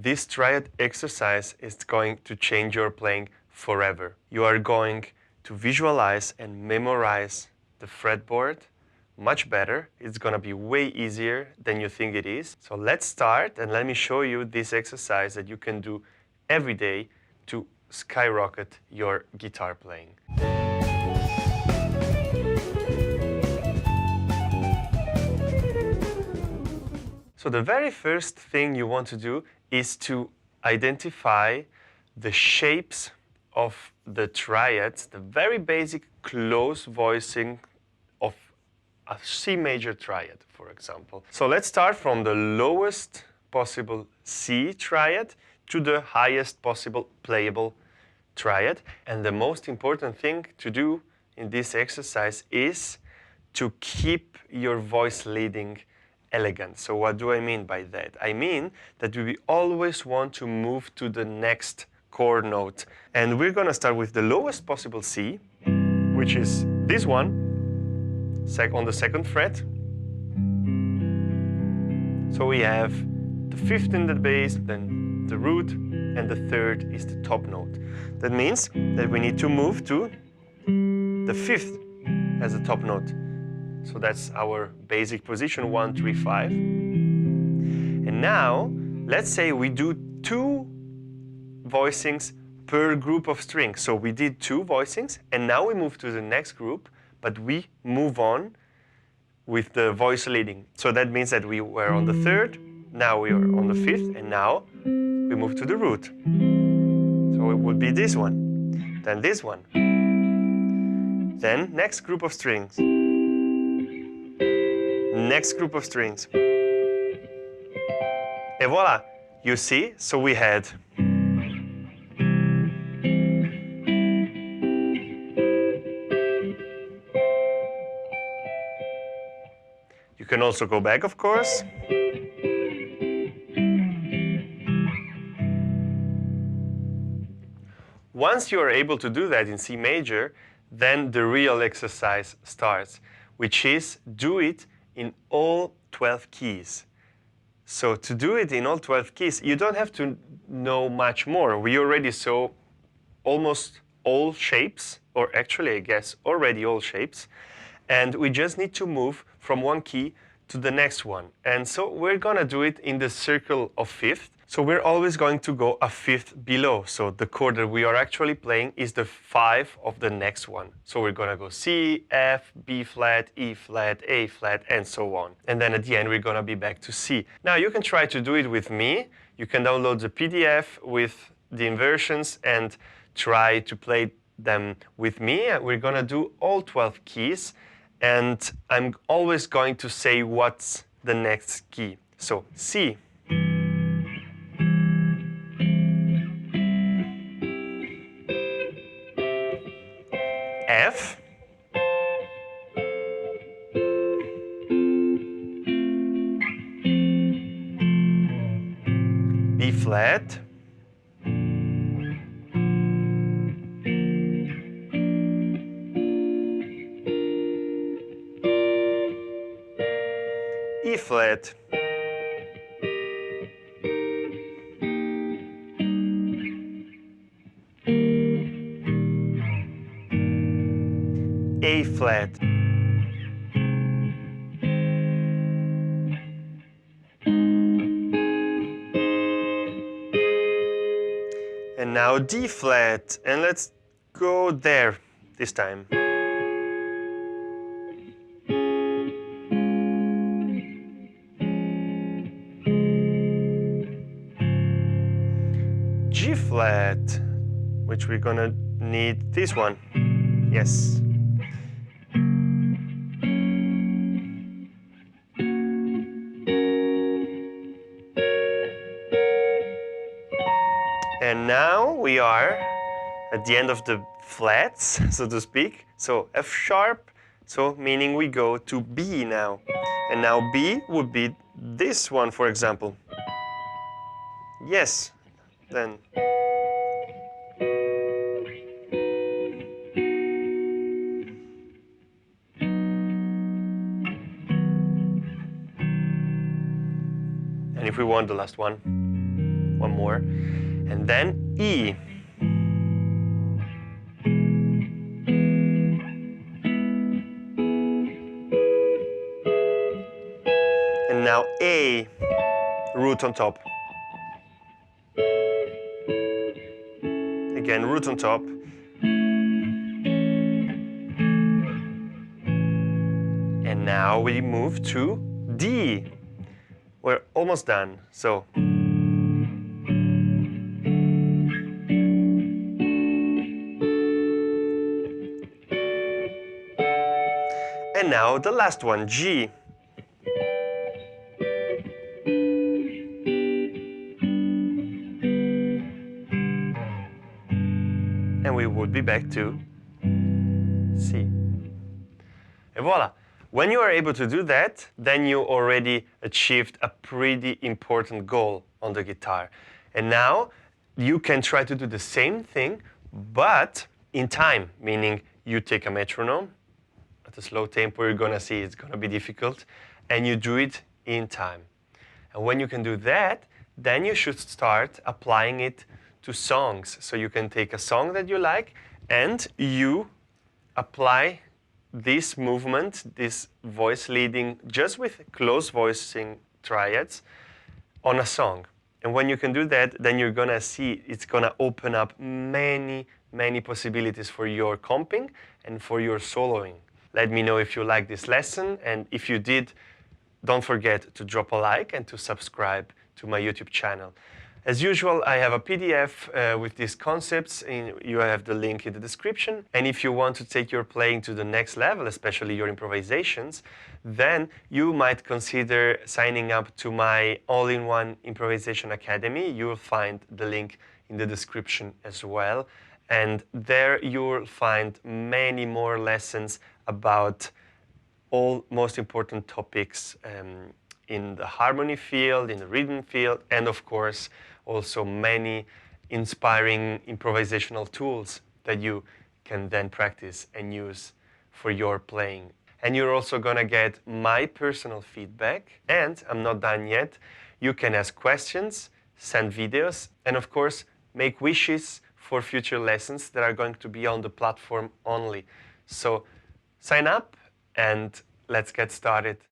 this triad exercise is going to change your playing forever. You are going to visualize and memorize the fretboard much better. It's going to be way easier than you think it is. So let's start, and let me show you this exercise that you can do every day to skyrocket your guitar playing. So the very first thing you want to do is to identify the shapes of the triads, the very basic close voicing of a C major triad, for example. So let's start from the lowest possible C triad to the highest possible playable triad. And the most important thing to do in this exercise is to keep your voice leading elegant. So what do I mean by that? I mean that we always want to move to the next chord note. And we're going to start with the lowest possible C, which is this one, on the second fret. So we have the fifth in the bass, then the root, and the third is the top note. That means that we need to move to the fifth as a top note. So that's our basic position, 1, 3, 5. And now, let's say we do 2 voicings per group of strings. So we did 2 voicings, and now we move to the next group, but we move on with the voice leading. So that means that we were on the third, now we are on the fifth, and now we move to the root. So it would be this one, then this one, then next group of strings. Next group of strings. Et voila! You see? So we had you can also go back, of course. Once you are able to do that in C major, then the real exercise starts, which is do it in all 12 keys. So to do it in all 12 keys, you don't have to know much more. We already saw almost all shapes, or actually, I guess, already all shapes. And we just need to move from one key to the next one. And so we're going to do it in the circle of fifth. So we're always going to go a fifth below. So the chord that we are actually playing is the 5 of the next one. So we're going to go C, F, B flat, E flat, A flat, and so on. And then at the end, we're going to be back to C. Now, you can try to do it with me. You can download the PDF with the inversions and try to play them with me. We're going to do all 12 keys. And I'm always going to say what's the next key. So C. F, B flat, E flat, A flat, and now D flat, and let's go there this time. G flat, which we're gonna need this one. Yes. And now we are at the end of the flats, so to speak. So F sharp, so meaning we go to B now. And now B would be this one, for example. Yes, then. And if we want the last one. One more. And then E. And now A, root on top. Again, root on top. And now we move to D. We're almost done. So and now the last one, G. And we would be back to C. And voila! When you are able to do that, then you already achieved a pretty important goal on the guitar. And now you can try to do the same thing, but in time, meaning you take a metronome at a slow tempo. You're gonna see it's gonna be difficult, and you do it in time. And when you can do that, then you should start applying it to songs. So you can take a song that you like and you apply this movement, this voice leading, just with close voicing triads on a song. And when you can do that, then you're gonna see it's gonna open up many, many possibilities for your comping and for your soloing. Let me know if you like this lesson, and if you did, don't forget to drop a like and to subscribe to my YouTube channel. As usual, I have a PDF with these concepts. You have the link in the description. And if you want to take your playing to the next level, especially your improvisations, then you might consider signing up to my all-in-one Improvisation Academy. You will find the link in the description as well. And there you will find many more lessons about all most important topics in the harmony field, in the rhythm field, and of course, also many inspiring improvisational tools that you can then practice and use for your playing. And you're also gonna get my personal feedback, and I'm not done yet. You can ask questions, send videos, and of course, make wishes for future lessons that are going to be on the platform only. So sign up and let's get started.